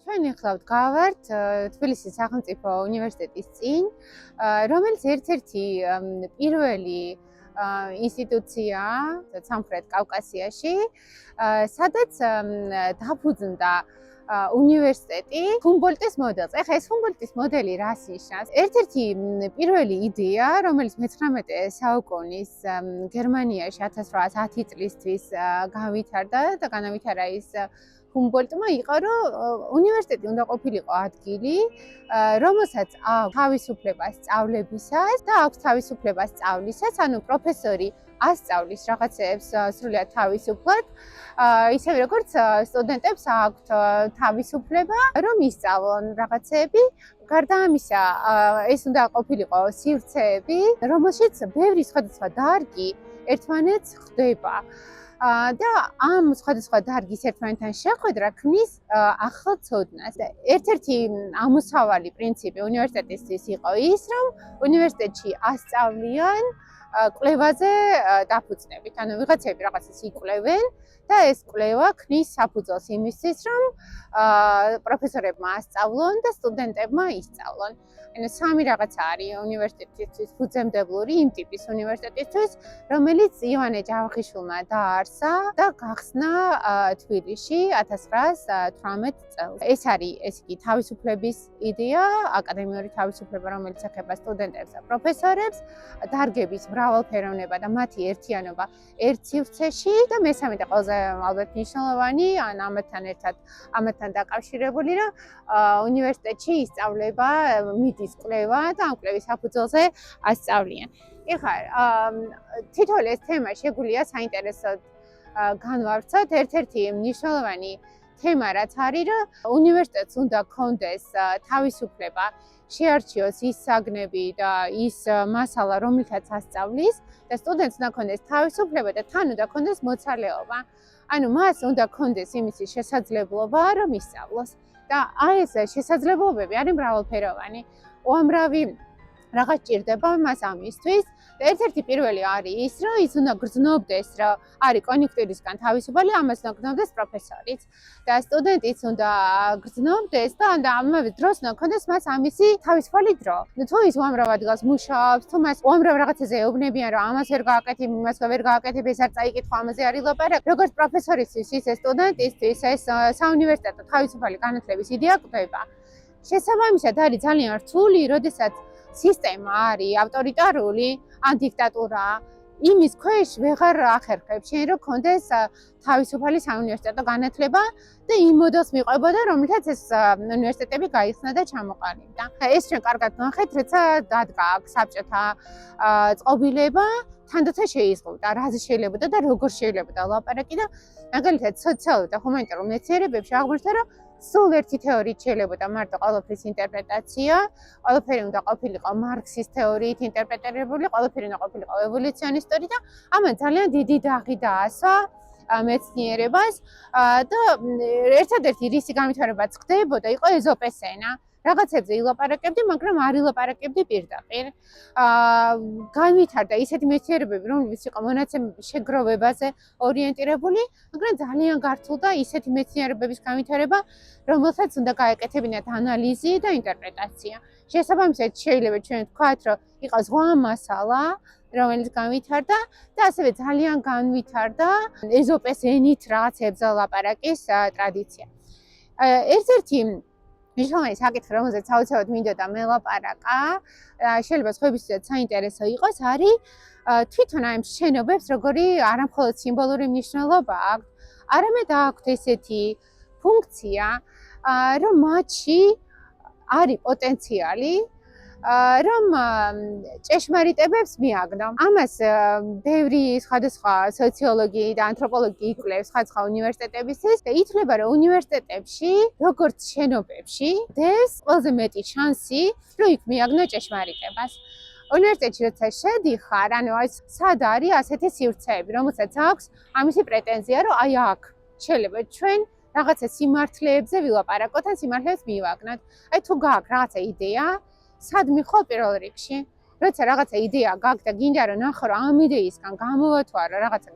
ჩვენ ახლა ვდგავართ თბილისის სახელმწიფო უნივერსიტეტის წინ, რომელიც ერთ-ერთი პირველი ინსტიტუციაა სამხრეთ კავკასიაში, სადაც დაფუძნდა უნივერსიტეტი ჰუმბოლდტის მოდელზე. ახლა ეს ჰუმბოლდტის მოდელი რას ნიშნავს? ერთ-ერთი პირველი იდეა, რომელიც მე-19 საუკუნის გერმანიაში 1810 წლისთვის განვითარდა და განავითარა ის ჰუმბოლდტმა იყო, რომ უნივერსიტეტი უნდა ყოფილიყო ადგილი, რომელსაც აქვს თავისუფლება სწავლებისას და აქვს თავისუფლება სწავლისაც, ანუ პროფესორი ასწავლის რაღაცებს სრულად თავისუფლად, ისევე როგორც სტუდენტებს აქვთ თავისუფლება, რომ ისწავლონ რაღაცები. გარდა ამისა, ეს უნდა ყოფილიყო სივრცეები, რომელშიც ბევრი სხვადასხვა დარგი ერთმანეთს ხვდება. და ამ სხვადასხვა დარგის ერთმანეთთან შეხვედრა ქმნის ახალ ცოდნას. ერთ-ერთი ამოსავალი პრინციპი უნივერსიტეტისთვის იყო ის, რომ უნივერსიტეტში ასწავლიან კვლევაზე დაფუძნებით. ანუ ვიღაცები რაღაცას იკვლევენ და ეს კვლევა ქმნის საფუძველს იმისთვის, რომ პროფესორებმა ასწავლონ და სტუდენტებმა ისწავლონ. ანუ სამი რაღაცა არის უნივერსიტეტისთვის ფუძემდებლური იმ ტიპის უნივერსიტეტისთვის, რომელიც ივანე ჯავახიშვილმა დააარსა და გახსნა თბილისში 1918 წელს. ეს არის ესე იგი თავისუფლების იდეა, აკადემიური თავისუფლება, რომელიც ეხება სტუდენტებს და პროფესორებს, დარგების მრავალფეროვნება და მათი ერთიანობა ერთ სივრცეში და მესამე და ყველაზე ალბათ მნიშვნელოვანი, ან ამათთან დაკავშირებული, რომ უნივერსიტეტში ისწავლება მიდის კვლევა და ამ კვლევის საფუძველზე ასწავლიან. ეხლა თითოეულ ეს თემა შეგვიძლია საინტერესოდ განვავრცოთ. ერთ-ერთი მნიშვნელოვანი თემა რაც არის, რომ უნივერსიტეტს უნდა ჰქონდეს თავისუფლება შეარჩიოს ის საგნები და ის მასალა, რომელთაც ასწავლის და სტუდენტს უნდა ჰქონდეს თავისუფლება და თან უნდა ჰქონდეს მოცალეობა. ანუ მას უნდა ჰქონდეს იმისი შესაძლებლობა, რომ ისწავლოს. და ეს შესაძლებლობები არის მრავალფეროვანი. უამრავი რაღაც ჭირდება მას ამისთვის. და ერთ-ერთი პირველი არის ის, რომ ის უნდა გრძნობდეს, რომ არის კონიუნქტურისგან თავისუფალი, ამას უნდა გრძნობდეს პროფესორიც. და სტუდენტიც უნდა გრძნობდეს და ამავე დროს უნდა ჰქონდეს მას ამისი თავისუფალი დრო. თუ ის უამრავ ადგილას მუშაობს, თუ მას უამრავ რაღაცაზე ეუბნებიან, რომ ამას ვერ გააკეთებ, იმას ვერ გააკეთებ, ეს არ წაიკითხვა, ამაზე არ ილაპარაკ. როგორც პროფესორისთვის, ისე სტუდენტისთვის ეს საუნივერსიტეტო თავისუფალი განათლების იდეა კვდება. შესაბამისად არის ძალიან რთული, როდესაც სისტემა არის ავტორიტარული, ან დიქტატურა, იმის ქვეშ ვეღარ ახერხებ შენ რომ გქონდეს თავისუფალი საუნივერსიტეტო განათლება და იმ მოდელს მიყვებოდა, რომელთაც ეს უნივერსიტეტები გაიხსნა და ჩამოყალიბდა. ეს ჩვენ კარგად ნახეთ, როცა დადგა აქ საბჭოთა წყობილება, თანდათან შეიზღუდა, რაზე შეიძლება და როგორ შეიძლება ლაპარაკი და მაგალითად სოციალურ და ჰუმანიტარულ მეცნიერებებში აღმოჩნდა, რომ სულ ერთი თეორიით შეიძლება მარტო ყველაფრის ინტერპრეტაცია, ყველაფერი უნდა ყოფილიყო მარქსის თეორიით ინტერპრეტირებული, ყველაფერი უნდა ყოფილიყო ევოლუციონისტური და ამან ძალიან დიდი დაღი დაასვა მეცნიერებას და ერთადერთი რისი განვითარებაც ხდებოდა, იყო ეზოპეს ენა. რაღაცებზე ილაპარაკებდი, მაგრამ არ ილაპარაკებდი პირდაპირ. განვითარდა ისეთი მეცნიერებები, რომლებიც იყო მონაცემების შეგროვებაზე ორიენტირებული, მაგრამ ძალიან გართულდა ისეთი მეცნიერებების განვითარება, რომელსაც უნდა გაეკეთებინათ ანალიზი და ინტერპრეტაცია. შესაბამისად, შეიძლება ჩვენ ვთქვათ, რომ იყო ზღვა მასალა, რომელიც განვითარდა და ასევე ძალიან განვითარდა ეზოპეს ენით რაღაცებზე ლაპარაკის ტრადიცია. ერთ-ერთი მნიშვნელოვანი საკითხი, რომელზეც საოცრად მინდოდა მელაპარაკა, შეიძლება სხვებისთვისაც საინტერესო იყოს, არის თვითონ ამ შენობებს როგორი არამხოლოდ სიმბოლური მნიშვნელობა აქვს, არამედ აქვთ ესეთი ფუნქცია, რომ მათში არის პოტენციალი, რომ ჭეშმარიტებებს მიაგნო. ამას ბევრი სხვადასხვა სოციოლოგი და ანთროპოლოგი იკვლევს სხვადასხვა უნივერსიტეტებისთვის და ითვლება, რომ უნივერსიტეტებში, როგორც შენობებში, დეს ყველაზე მეტი შანსი, რომ იქ მიაგნო ჭეშმარიტებას. უნივერსიტეტში როცა შედიხარ, ანუ სად არის ასეთი სივრცეები, რომელსაც აქვს ამისი პრეტენზია, რომ აი აქ შეიძლება ჩვენ რაღაცა სიმართლეებზე ვილაპარაკოთ ან სიმართლეებს მივაგნოთ. აი თუ გააქვს რაღაცა იდეა, სად მიხვალ პირველ რიგში? როცა რაღაცა იდეა გაქვს და გინდა რომ ნახო, რომ ამ იდეისგან გამოვათვალო რაღაცა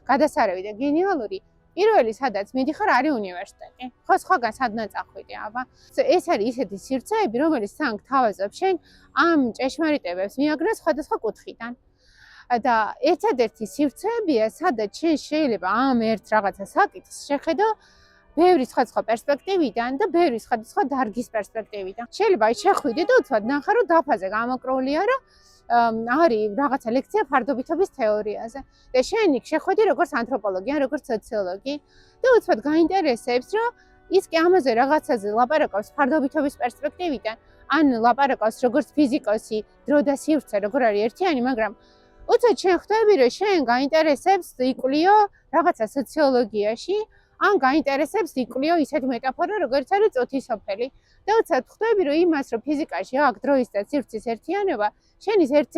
გადასარევი და გენიალური, პირველი სადაც მიდიხარ არის უნივერსიტეტი. ხო, სხვაგან სადღაც წახვიდე, აბა. ეს არის ისეთი სივრცეები, რომელიც თან გთავაზობ შენ ამ ჭეშმარიტებებს მიაგრა სხვადასხვა კუთხიდან. და ერთადერთი სივრცეებია, სადაც შენ შეიძლება ამ ერთ რაღაცა საკითხს შეხედო ბევრი სხვადასხვა პერსპექტივიდან და ბევრი სხვადასხვა დარგის პერსპექტივიდან. შეიძლება შეხვიდე და უცბად ნახე, რომ დაფაზე გამოკროლია, რომ არის რაღაცა ლექცია ფარდობითობის თეორიაზე. და შენ იქ შეხვედი როგორც ანთროპოლოგი, ან როგორც სოციოლოგი და უცბად გაინტერესებს, რომ ის კი ამაზე რაღაცაზე ლაპარაკობს ფარდობითობის პერსპექტივიდან, ან ლაპარაკობს როგორც ფიზიკოსი, დრო და სივრცე, როგორ არის ერთიანი, მაგრამ უცბად შენ ხვდები, რომ შენ გაინტერესებს იკვლიო რაღაცა სოციოლოგიაში, ან გაინტერესებს იკვლიო ისეთი მეტაფორა, როგორც არის წუთისოფელი. და უცბად ხვდები, რომ იმას, რომ ფიზიკაში აქვს დროის და სივრცის ერთიანობა, შენ ის ერთ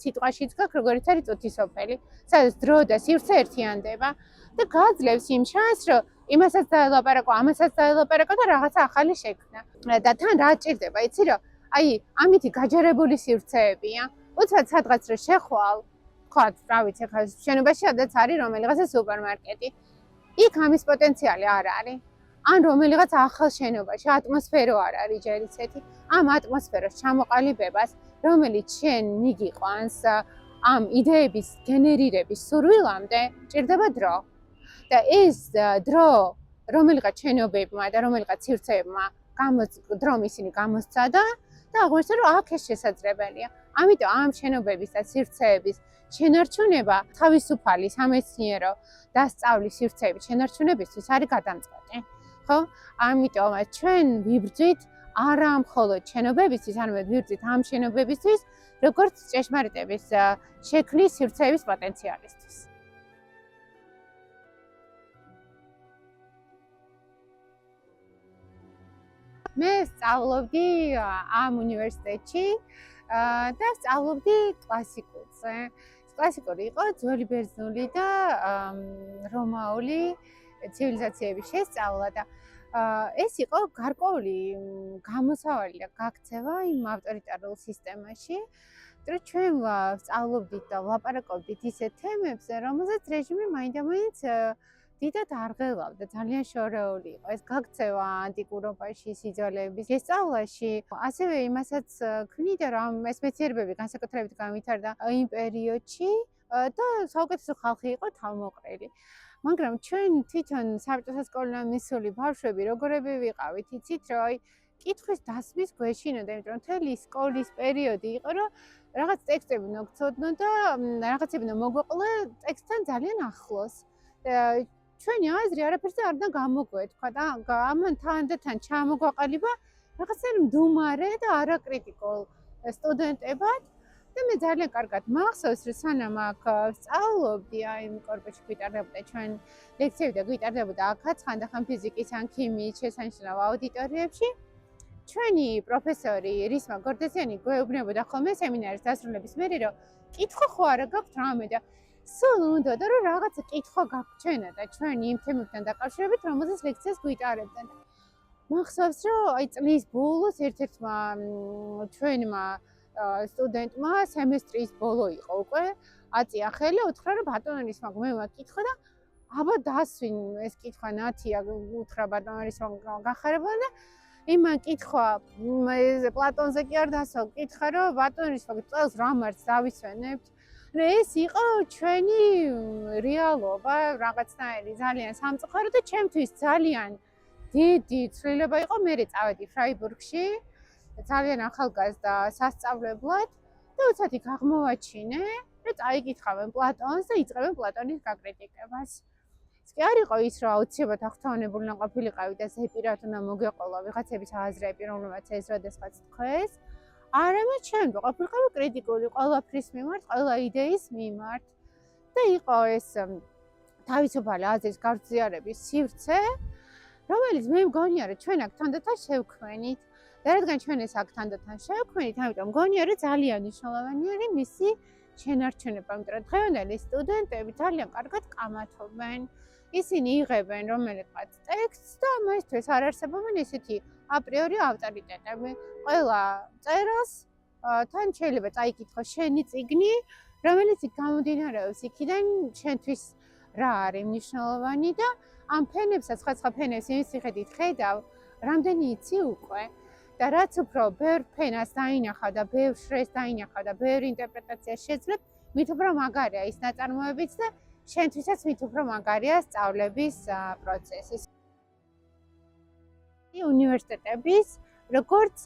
სიტყვაშიც გაქვს, როგორც არის წუთისოფელი, სადაც დრო და სივრცე ერთიანდება და გაძლევს იმ შანსს, რომ იმასაც დაელაპარაკო, ამასაც დაელაპარაკო და რაღაცა ახალი შექმნა. და თან რა ჭირდება, იცი რომ აი ამითი გაჯერებული სივრცეებია. უცბად სადღაც რომ შეხვალ, თქვათ, რა ვიცი, ხა შენობაში სადაც არის რომელიღაცა სუპერმარკეტი. იქ ამის პოტენციალი არ არის. ან რომელიღაც ახალ შენობაში ატმოსფერო არ არის ჯერ ისეთი. ამ ატმოსფეროს ჩამოყალიბებას, რომელიც შენ მიგიყვანს ამ იდეების გენერირების სურვილამდე, ჭირდება დრო. და ეს დრო რომელიღაც შენობებმა და რომელიღაც სივრცეებმა დრომ ისინი გამოსცადა და აღმოჩნდა, რომ აქ ეს შესაძლებელია. ამიტომ ამ შენობების და სივრცეების შენარჩუნება თავისუფალი სამეცნიერო დასწავლის სივრცეების შენარჩუნებისთვის არის გადამწყვეტი. ხო? ამიტომ ჩვენ ვიბრძვით არა მხოლოდ შენობებისთვის, არამედ ვიბრძვით ამ შენობებისთვის, როგორც ჭეშმარიტების შექმნის სივრცეების პოტენციალისთვის. მე სწავლობდი ამ უნივერსიტეტში და სწავლობდი კლასიკურზე. კლასიკური იყო ძველი ბერძნული და რომაული ცივილიზაციების შესწავლა და ეს იყო გარკვეული გამოსავალი და გაქცევა იმ ავტორიტარულ სისტემაში, რომ ჩვენ სწავლობდით და ვლაპარაკობდით ისეთ თემებზე, რომელზეც რეჟიმი მაინდამაინც დიდად არღელავდა, ძალიან შორეული იყო ეს გაქცევა ანტიკურობაში, სიძველეების შესწავლაში. ასევე იმასაც ქმნიდა, რომ ეს მეცნიერებები განსაკუთრებით განვითარდა იმ პერიოდში და საუკეთესო ხალხი იყო თავმოყრილი. მაგრამ ჩვენ თვითონ საბჭოთა სკოლიდან მისული ბავშვები როგორები ვიყავით, იცით, რომ აი კითხვის დასმის გვეშინოდა, იმიტომ რომ მთელი სკოლის პერიოდი იყო, რომ რაღაც ტექსტები უნდა გცოდნო და რაღაცები უნდა მოგვეყოლო ტექსტთან ძალიან ახლოს. ჩვენი აზრი არაფერზე არ უნდა გამოგვეთქვა და ამან თანდათან ჩამოგვაყალიბა რაღაცნაირ მდუმარე და არაკრიტიკულ სტუდენტებად და მე ძალიან კარგად მახსოვს, რომ სანამ აქ სწავლობდი, აი კორპუსში გვიტარდებოდა ჩვენ ლექციები და გვიტარდებოდა აქაც ხანდახან ფიზიკის ან ქიმიის შესანიშნავ აუდიტორიებში. ჩვენი პროფესორი რისმა გორდესიანი გვეუბნებოდა ხოლმე სემინარის დასრულების მერე, რომ კითხვა ხო არა გაქვთ რამე და სულ უნდა და რომ რაღაცა კითხვა გაგვჩენა და ჩვენ იმ თემებთან დაკავშირებით, რომელზეც ლექციას გვიტარებდნენ. მახსოვს, რომ აი წლის ბოლოს ერთ-ერთმა ჩვენმა სტუდენტმა სემესტრის ბოლო იყო უკვე, აწია ხელი, უთხრა რომ ბატონო რისმა მე მაკითხა და აბა დასვინ ეს კითხვა ნათია, უთხრა ბატონო რისმა გახარებოდა და იმან კითხვა პლატონზე კი არ დასვა, კითხა რომ ბატონო რისმა წელს რა მარც დავისვენებთ. ეს იყო ჩვენი რეალობა, რაღაცნაირი ძალიან სამწუხარო და ჩემთვის ძალიან დიდი ცვლილება იყო. მე წავედი ფრაიბურგში, ძალიან ახალგაზრდა სასწავლებლად და უცბად იქ აღმოვაჩინე, რომ წაიკითხავენ პლატონს და იწყებენ პლატონის გაკრიტიკებას. ეს კი არ იყო ის, რომ აუცილებლად აღთვალნებული უნდა ყოფილიყავი და ზეპირად უნდა მოგეყოლა ვიღაცების აზრები, რომლებიც ეს როდესღაც თქვეს. არამედ ჩვენ ყოფილიყავი კრიტიკული ყველაფრის მიმართ, ყველა იდეის მიმართ და იყო ეს თავისუფალი აზრის გავრცელების სივრცე, რომელიც მე მგონია, რომ ჩვენ აქ თანდათან შევქმნით და რადგან ჩვენ ეს აქ თანდათან შევქმნით, ამიტომ მგონია, რომ ძალიან მნიშვნელოვანი არის მისი შენარჩუნება, იმიტომ რომ დღევანდელი სტუდენტები ძალიან კარგად კამათობენ. ისინი იღებენ რომელიღაც ტექსტს და ამისთვის არ არსებობენ ესეთი აპრიორი ავტორიტეტები. ყველა წერას თან შეიძლება წაიკითხო შენი წიგნი, რომელიც გამომდინარეობს იქიდან, შენთვის რა არის მნიშვნელოვანი და ამ ფენებსაც, სხვა ფენებს იმის მიხედვით ხედავ, რამდენი იცი უკვე და რაც უფრო ბევრ ფენას დაინახავ და ბევრ შრეს დაინახავ და ბევრ ინტერპრეტაციას შეძლებ, მით უფრო მაგარია ის ნაწარმოებიც და შენთვისაც მით უფრო მაგარია სწავლების პროცესი. უნივერსიტეტების როგორც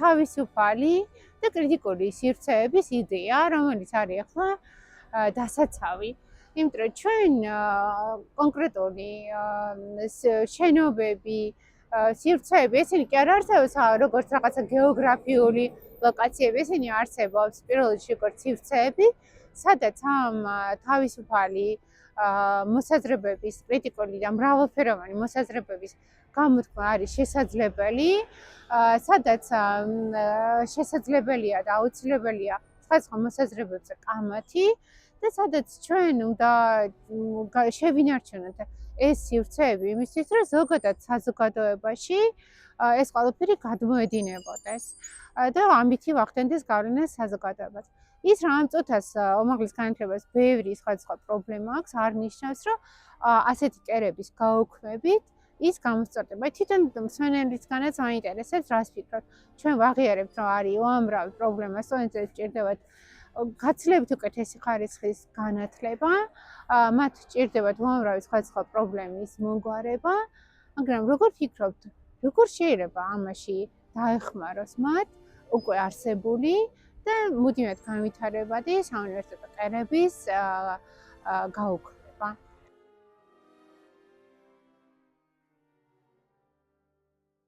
თავისუფალი და კრიტიკული სივრცეების იდეა, რომელიც არის ახლა დასაცავი. იმიტომ რომ ჩვენ კონკრეტული შენობები, სივრცეები, ესენი კი არ არსებობს როგორც რაღაცა გეოგრაფიული ლოკაციები, ესენი არსებობს პირველ რიგში როგორც სივრცეები, სადაც ამ თავისუფალი მოსაზრებების, კრიტიკული და მრავალფეროვანი მოსაზრებების გამოთქმა არის შესაძლებელი, სადაც შესაძლებელია და აუცილებელია სხვა მოსაზრებებზე კამათი და სადაც ჩვენ უნდა შევინარჩუნოთ ეს სივრცეები იმისთვის, რომ ზოგადად საზოგადოებაში ეს ყველაფერი გადმოედინებოდეს და ამითი ვახდენდეს გავლენა საზოგადოებას. ის რა ამ წუთას უმაღლეს განათლებას ბევრი სხვადასხვა პრობლემა აქვს, არ ნიშნავს, რომ ასეთი კერების გაუქმებით ის გამოსწორდება. თვითონ მსმენელისგანაც მაინტერესებს, რას ფიქრობთ. ჩვენ ვაღიარებთ, რომ არის უამრავი პრობლემა, სტუდენტებს სჭირდებათ გაცილებით უკეთესი ხარისხის განათლება, მათ სჭირდებათ უამრავი სხვადასხვა პრობლემის მომგვარება, მაგრამ როგორ ფიქრობთ, როგორ შეიძლება ამაში დაეხმაროს მათ უკვე არსებული და მუდმივად განვითარებადი საუნივერსიტეტო კერების გაუქმება?